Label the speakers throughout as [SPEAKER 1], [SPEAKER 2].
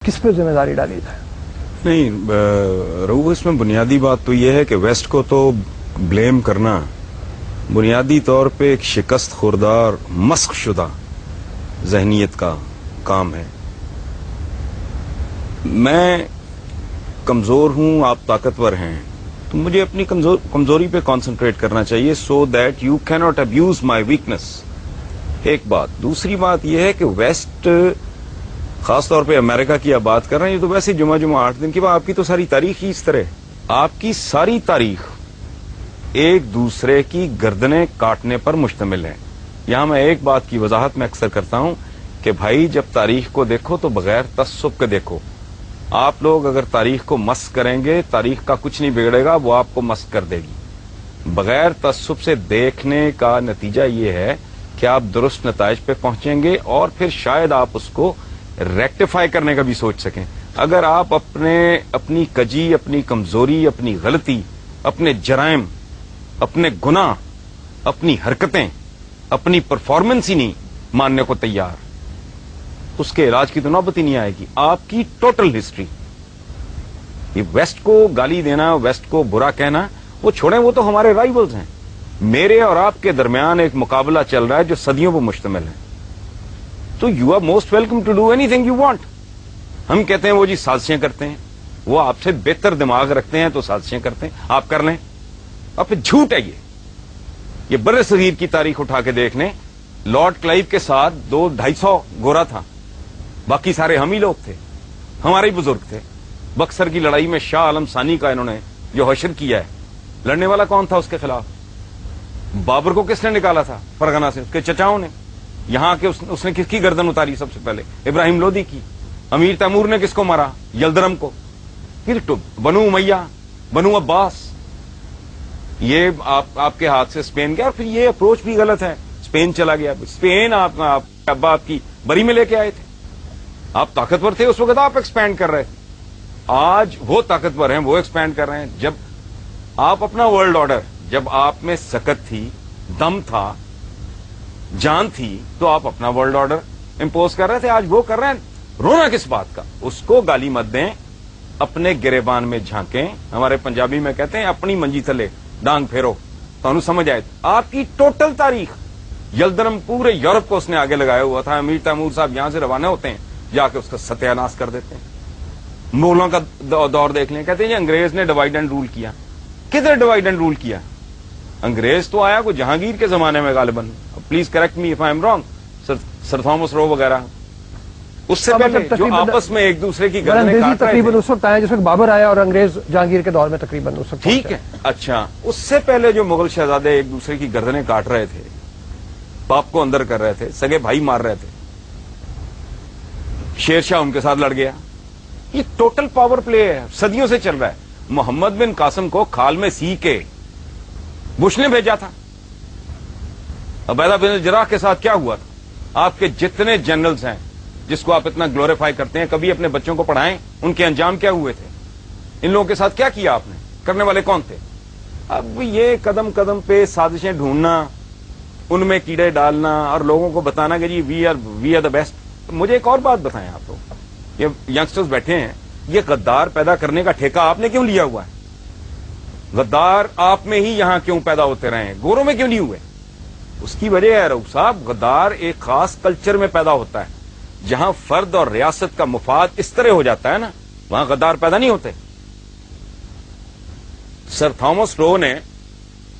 [SPEAKER 1] کس پہ ذمہ داری ڈالی جائے؟
[SPEAKER 2] نہیں رؤوف، اس میں بنیادی بات تو یہ ہے کہ ویسٹ کو تو بلیم کرنا بنیادی طور پہ ایک شکست خوردار مسخ شدہ ذہنیت کا کام ہے. میں کمزور ہوں، آپ طاقتور ہیں، تو مجھے اپنی کمزوری پہ کانسنٹریٹ کرنا چاہیے سو دیٹ یو کی ناٹ ابیوز مائی ویکنس. ایک بات. دوسری بات یہ ہے کہ ویسٹ، خاص طور پہ امریکہ کی آپ بات کر رہے ہیں، یہ تو ویسے جمعہ 8 دن کی بات. آپ کی تو ساری تاریخ ہی اس طرح، آپ کی ساری تاریخ ایک دوسرے کی گردنیں کاٹنے پر مشتمل ہے. یہاں میں ایک بات کی وضاحت میں اکثر کرتا ہوں کہ بھائی جب تاریخ کو دیکھو تو بغیر تعصب کے دیکھو. آپ لوگ اگر تاریخ کو مس کریں گے، تاریخ کا کچھ نہیں بگڑے گا، وہ آپ کو مس کر دے گی. بغیر تعصب سے دیکھنے کا نتیجہ یہ ہے کہ آپ درست نتائج پہ پہنچیں گے اور پھر شاید آپ اس کو ریکٹیفائی کرنے کا بھی سوچ سکیں. اگر آپ اپنی کجی، اپنی کمزوری، اپنی غلطی، اپنے جرائم، اپنے گناہ، اپنی حرکتیں، اپنی پرفارمنس ہی نہیں ماننے کو تیار، اس کے علاج کی تو نوبت ہی نہیں آئے گی. آپ کی ٹوٹل ہسٹری، یہ ویسٹ کو گالی دینا، ویسٹ کو برا کہنا، وہ چھوڑیں، وہ تو ہمارے رائیولز ہیں. میرے اور آپ کے درمیان ایک مقابلہ چل رہا ہے جو صدیوں پر مشتمل ہے. تو you are most welcome to do anything you want. ہم کہتے ہیں وہ جی سازشیں کرتے ہیں، وہ آپ سے بہتر دماغ رکھتے ہیں تو سازشیں کرتے ہیں، آپ کر لیں. اور پھر جھوٹ ہے یہ بر صغیر کی تاریخ اٹھا کے دیکھ لیں. لارڈ کلائیو کے ساتھ 200-250 گورا تھا، باقی سارے ہم ہی لوگ تھے، ہمارے ہی بزرگ تھے. بکسر کی لڑائی میں شاہ عالم ثانی کا انہوں نے جو حشر کیا ہے، لڑنے والا کون تھا اس کے خلاف؟ بابر کو کس نے نکالا تھا فرغانہ سے؟ اس کے چچاؤں نے. یہاں کے اس نے کس کی گردن اتاری سب سے پہلے؟ ابراہیم لودھی کی. امیر تیمور نے کس کو مارا؟ یلدرم کو. پھر بنو امیہ، بنو عباس. یہ آپ کے ہاتھ سے اسپین گیا، اور پھر یہ اپروچ بھی غلط ہے. اسپین چلا گیا. اسپین آپ ابا آپ کی بری میں لے کے آئے تھے. آپ طاقتور تھے اس وقت، آپ ایکسپینڈ کر رہے تھے. آج وہ طاقتور ہیں، وہ ایکسپینڈ کر رہے ہیں. جب آپ اپنا ورلڈ آرڈر، جب آپ میں سکت تھی، دم تھا، جان تھی، تو آپ اپنا ورلڈ آرڈر امپوز کر رہے تھے. آج وہ کر رہے ہیں. رونا کس بات کا؟ اس کو گالی مت دیں، اپنے گریبان میں جھانکیں. ہمارے پنجابی میں کہتے ہیں اپنی منجی تھلے ڈانگ پھیرو تو سمجھ آئے. آپ کی ٹوٹل تاریخ، یلدرم پورے یورپ کو اس نے آگے لگایا ہوا تھا. امیر تیمور صاحب یہاں سے روانہ ہوتے ہیں، جا کے اس کا ستیہ ناش کر دیتے ہیں. مغلوں کا دور دیکھ لیں، کہتے ہیں انگریز نے ڈیوائڈ اینڈ رول کیا. کدھر ڈیوائڈ اینڈ رول کیا؟ انگریز تو آیا کو جہانگیر کے زمانے میں غالباً. Please correct me if I am wrong. Sir Thomas Roe وغیرہ، اس سے پہلے جو آپس میں ایک دوسرے کی گردنیں کاٹ رہے تھے.
[SPEAKER 1] تقریباً اس وقت آیا جس وقت بابر آیا، اور انگریز جہانگیر کے دور میں تقریباً اس وقت.
[SPEAKER 2] ٹھیک ہے، اچھا. اس سے پہلے جو مغل شہزادے ایک دوسرے کی گردنیں کاٹ رہے تھے، باپ کو اندر کر رہے تھے، سگے بھائی مار رہے تھے، شیر شاہ ان کے ساتھ لڑ گیا. یہ ٹوٹل پاور پلے ہے، صدیوں سے چل رہا ہے. محمد بن قاسم کو کھال میں سی کے بش نے بھیجا تھا. عبیدہ بن الجراح کے ساتھ کیا ہوا تھا؟ آپ کے جتنے جنرلز ہیں جس کو آپ اتنا گلوریفائی کرتے ہیں، کبھی اپنے بچوں کو پڑھائیں ان کے انجام کیا ہوئے تھے؟ ان لوگوں کے ساتھ کیا کیا آپ نے؟ کرنے والے کون تھے؟ اب یہ قدم قدم پہ سازشیں ڈھونڈنا، ان میں کیڑے ڈالنا اور لوگوں کو بتانا کہ جی وی آر دا بیسٹ. مجھے ایک اور بات بتائیں آپ لوگ، یہ ینگسٹرز بیٹھے ہیں، یہ غدار پیدا کرنے کا ٹھیکہ آپ نے کیوں لیا ہوا ہے؟ غدار آپ میں ہی یہاں کیوں پیدا ہوتے رہے ہیں، گوروں میں کیوں نہیں ہوئے؟ اس کی وجہ ہے رؤوف صاحب، غدار ایک خاص کلچر میں پیدا ہوتا ہے. جہاں فرد اور ریاست کا مفاد اس طرح ہو جاتا ہے نا، وہاں غدار پیدا نہیں ہوتے. سر تھامس رو نے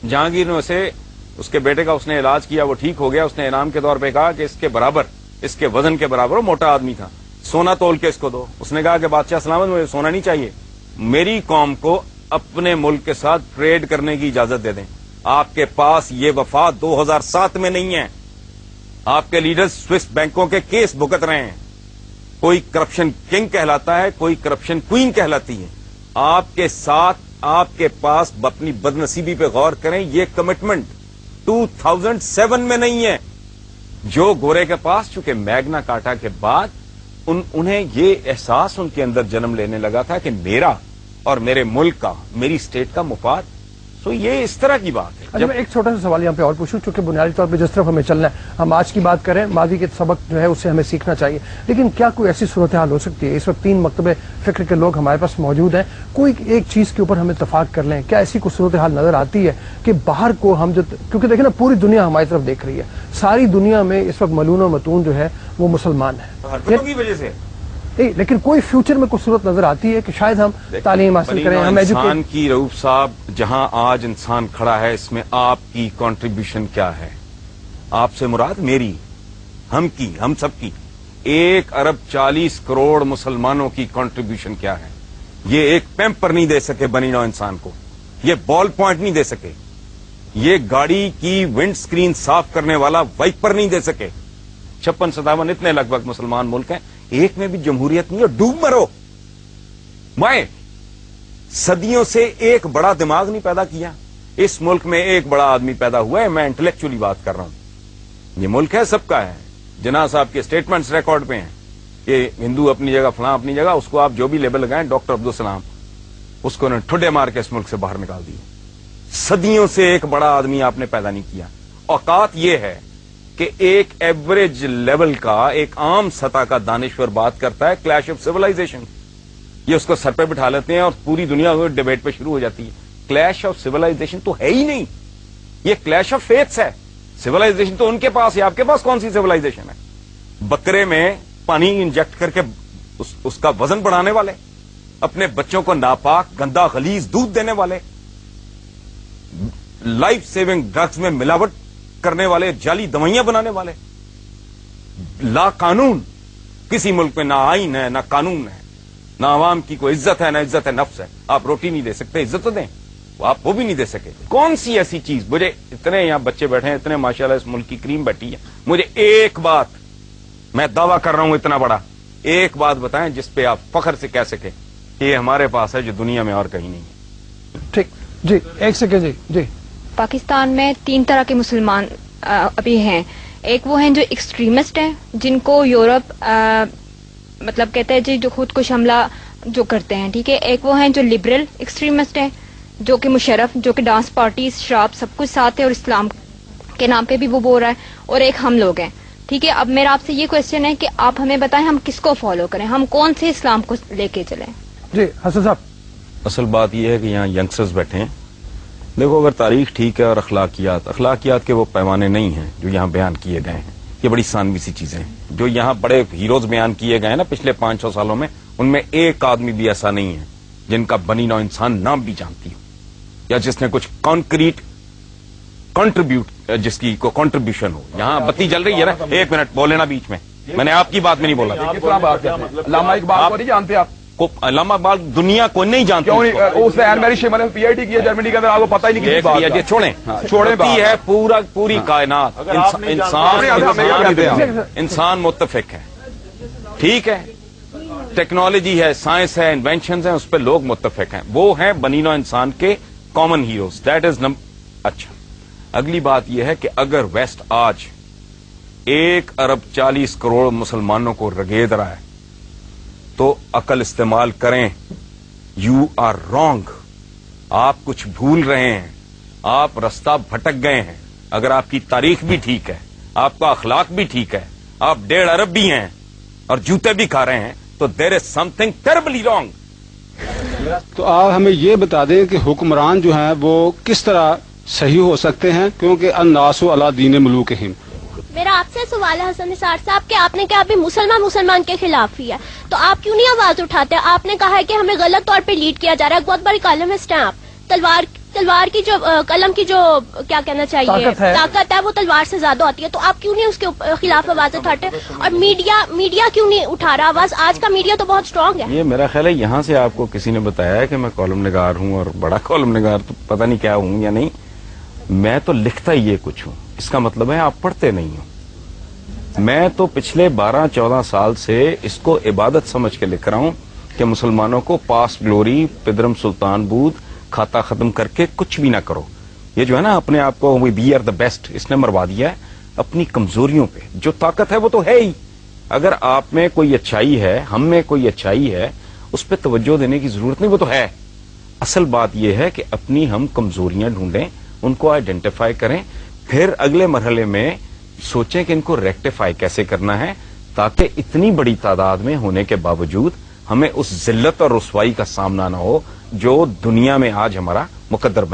[SPEAKER 2] جہانگیر نے اسے، اس کے بیٹے کا اس نے علاج کیا، وہ ٹھیک ہو گیا. اس نے انعام کے طور پہ کہا کہ اس کے برابر، اس کے وزن کے برابر، وہ موٹا آدمی تھا، سونا تول کے اس کو دو. اس نے کہا کہ بادشاہ سلامت، مجھے سونا نہیں چاہیے، میری قوم کو اپنے ملک کے ساتھ ٹریڈ کرنے کی اجازت دے دیں. آپ کے پاس یہ وفا 2007 میں نہیں ہے. آپ کے لیڈرز سوئس بینکوں کے کیس بھگت رہے ہیں. کوئی کرپشن کنگ کہلاتا ہے، کوئی کرپشن کوئین کہلاتی ہے. آپ کے ساتھ، آپ کے پاس اپنی بدنصیبی پہ غور کریں، یہ کمٹمنٹ 2007 میں نہیں ہے. جو گورے کے پاس، چونکہ میگنا کارٹا کے بعد انہیں یہ احساس ان کے اندر جنم لینے لگا تھا کہ میرا اور میرے ملک کا، میری اسٹیٹ کا مفاد सो ये इस तरह की बात है।
[SPEAKER 1] अच्छा, मैं एक छोटा सा सवाल यहाँ पे और पूछूं, चूंकि बुनियादी तौर पे जिस तरफ हमें चलना है, हम आज की बात करें, माजी के सबक जो है उससे हमें सीखना चाहिए, लेकिन क्या कोई ऐसी सूरत हाल हो सकती है, इस वक्त 3 मकतबे फिक्र के लोग हमारे पास मौजूद हैं, कोई एक चीज के ऊपर हम इत्तफाक कर लें, क्या ऐसी कोई सूरत हाल नजर आती है कि बाहर को हम जो, क्योंकि देखिए ना पूरी दुनिया हमारी तरफ देख रही है, सारी दुनिया में इस वक्त मलून और मतून जो है वो मुसलमान है,
[SPEAKER 2] हरकतों की वजह से
[SPEAKER 1] लेकिन कोई फ्यूचर में कोई सूरत नजर आती है कि शायद हम तालीम हासिल करें, हम
[SPEAKER 2] इंसान की रऊफ साहब, जहां आज इंसान खड़ा है इसमें आपकी कंट्रीब्यूशन क्या है? आपसे मुराद मेरी, हम सबकी 1 अरब 40 करोड़ मुसलमानों की कंट्रीब्यूशन क्या है? ये एक पैम्पर नहीं दे सके बनी नौ इंसान को, ये बॉल पॉइंट नहीं दे सके, ये गाड़ी की विंड स्क्रीन साफ करने वाला वाइपर नहीं दे सके। 56-57 इतने लगभग मुसलमान मुल्क हैं, एक में भी जमहूरियत नहीं है, डूब मरो। मैं सदियों से एक बड़ा दिमाग नहीं पैदा किया, इस मुल्क में एक बड़ा आदमी पैदा हुआ है, मैं इंटेलेक्चुअली बात कर रहा हूं। ये मुल्क है, सबका है। जिन्ना साहब के स्टेटमेंट्स रिकॉर्ड पे हैं कि हिंदू अपनी जगह, फलां अपनी जगह, उसको आप जो भी लेबल लगाएं, डॉक्टर अब्दुल सलाम, उसको उन्होंने ठुड्डे मार के इस मुल्क से बाहर निकाल दिए। सदियों से एक बड़ा आदमी आपने पैदा नहीं किया। औकात यह है कि एक एवरेज लेवल का, एक आम सतह का दानिश्वर बात करता है क्लैश ऑफ सिविलाइजेशन, ये उसको सर पे बिठा लेते हैं और पूरी दुनिया डिबेट पे शुरू हो जाती है। क्लैश ऑफ सिविलाइजेशन तो है ही नहीं, ये क्लैश ऑफ फेथ्स है। सिविलाइजेशन तो उनके पास है, आपके पास कौन सी सिविलाइजेशन है? बकरे में पानी इंजेक्ट करके उसका वजन बढ़ाने वाले, अपने बच्चों को नापाक गंदा गलीज दूध देने वाले, लाइफ सेविंग ड्रग्स में मिलावट करने वाले, जाली दवाइयां बनाने वाले, ला कानून, किसी मुल्क में ना आईन है ना कानून है, ना आवाम की कोई इज्जत है ना इज्जत है नफ्स है। आप रोटी नहीं दे सकते, इज्जत तो दें, आप वो भी नहीं दे सके। कौन सी ऐसी चीज, मुझे इतने यहां बच्चे बैठे हैं, इतने माशाल्लाह इस मुल्क की क्रीम बैठी है, मुझे एक बात, मैं दावा कर रहा हूं इतना बड़ा, एक बात बताएं जिस पे आप फख्र से कह सके कि ये हमारे पास है जो दुनिया में और कहीं नहीं है।
[SPEAKER 1] ठीक जी, एक सेकेंड जी।
[SPEAKER 3] पाकिस्तान में 3 तरह के मुसलमान अभी हैं। एक वो हैं जो एक्सट्रीमिस्ट हैं, जिनको यूरोप मतलब कहते हैं जी, जो खुद को हमला जो करते हैं, ठीक है। एक वो हैं जो लिबरल एक्सट्रीमिस्ट हैं, जो कि मुशर्रफ, जो कि डांस पार्टी, शराब सब कुछ साथ है और इस्लाम के नाम पे भी वो बोल रहा है। और एक हम लोग हैं, ठीक है। अब मेरा आपसे ये क्वेश्चन है कि आप हमें बताएं हम किसको फॉलो करें, हम कौन से इस्लाम को लेके चलें?
[SPEAKER 1] जी हसन साहब।
[SPEAKER 2] असल बात यह है कि यहाँ यंगस्टर्स बैठे हैं। देखो, अगर तारीख ठीक है और अखलाकियात के वो पैमाने नहीं हैं जो यहाँ बयान किए गए हैं, ये बड़ी सानवी सी चीजें हैं। जो यहाँ बड़े हीरोज बयान किए गए हैं ना पिछले 500 सालों में, उनमें एक आदमी भी ऐसा नहीं है जिनका बनी नौ इंसान नाम भी जानती हो, या जिसने कुछ कॉन्क्रीट जिसकी को कंट्रीब्यूशन हो। यहाँ बत्ती जल रही है ना, 1 मिनट बोले ना बीच में, मैंने आपकी बात में नहीं बोला।
[SPEAKER 4] अल्लामा इकबाल को नहीं जानते आप?
[SPEAKER 2] अल्लामा इकबाल दुनिया को नहीं जानती।
[SPEAKER 4] क्यों नहीं? उसने एन मैरी शेमन ने पीएचडी किया जर्मनी के अंदर, आपको पता ही नहीं किसी बात का।
[SPEAKER 2] छोड़ती है पूरी कायनात। इंसान मुत्तफिक है, ठीक है। टेक्नोलॉजी है, साइंस है, इन्वेंशन है, उस पर लोग मुत्तफिक हैं। वो हैं बनी नौ इंसान के कॉमन हीरोज, दैट इज अच्छा। अगली बात यह है कि अगर वेस्ट आज 1 अरब 40 करोड़ मुसलमानों को रगेद रहा है तो अकल इस्तेमाल करें। यू आर रॉन्ग, आप कुछ भूल रहे हैं, आप रास्ता भटक गए हैं। अगर आपकी तारीख भी ठीक है, आपका अखलाक भी ठीक है, आप 1.5 अरब भी हैं और जूते भी खा रहे हैं, तो there is something terribly wrong.
[SPEAKER 5] तो आप हमें ये बता दें कि हुक्मरान जो हैं वो किस तरह सही हो सकते हैं, क्योंकि अन्नासु अला दीन मुलूकिहिम।
[SPEAKER 6] मेरा आपसे सवाल है हसन निसार साहब कि आपने कहा अभी मुसलमान के खिलाफ ही है, तो आप क्यों नहीं आवाज उठाते? आपने कहा है कि हमें गलत तौर पे लीड किया जा रहा है। बहुत बड़ी कलम है स्टैम्प, तलवार की जो कलम की जो क्या कहना चाहिए ताकत है वो तलवार से ज्यादा होती है, तो आप क्यों नहीं उसके खिलाफ आवाज उठाते? और मीडिया क्यों नहीं उठा रहा आवाज? आज का मीडिया तो बहुत स्ट्रांग है।
[SPEAKER 2] ये मेरा ख्याल है यहाँ से आपको किसी ने बताया है कि मैं कॉलम निगार हूँ, और बड़ा कॉलम निगार तो पता नहीं क्या हूँ या नहीं। मैं तो लिखता ही ये कुछ हूँ, इसका मतलब है आप पढ़ते नहीं हो। मैं तो पिछले 12-14 साल से इसको इबादत समझ के लिख रहा हूं कि मुसलमानों को पास ग्लोरी, पिदरम सुल्तान बूद, खाता खत्म करके कुछ भी ना करो। ये जो है ना अपने आप को वी आर द बेस्ट, इसने मरवा दिया है अपनी कमजोरियों पे। जो ताकत है वो तो है ही। अगर आप में कोई अच्छाई है, हम में कोई अच्छाई है, उस पर तवज्जो देने की जरूरत नहीं, वो तो है। اصل بات یہ ہے کہ اپنی ہم کمزوریاں ڈھونڈیں، ان کو آئیڈینٹیفائی کریں، پھر اگلے مرحلے میں سوچیں کہ ان کو ریکٹیفائی کیسے کرنا ہے، تاکہ اتنی بڑی تعداد میں ہونے کے باوجود ہمیں اس ذلت اور رسوائی کا سامنا نہ ہو جو دنیا میں آج ہمارا مقدر بن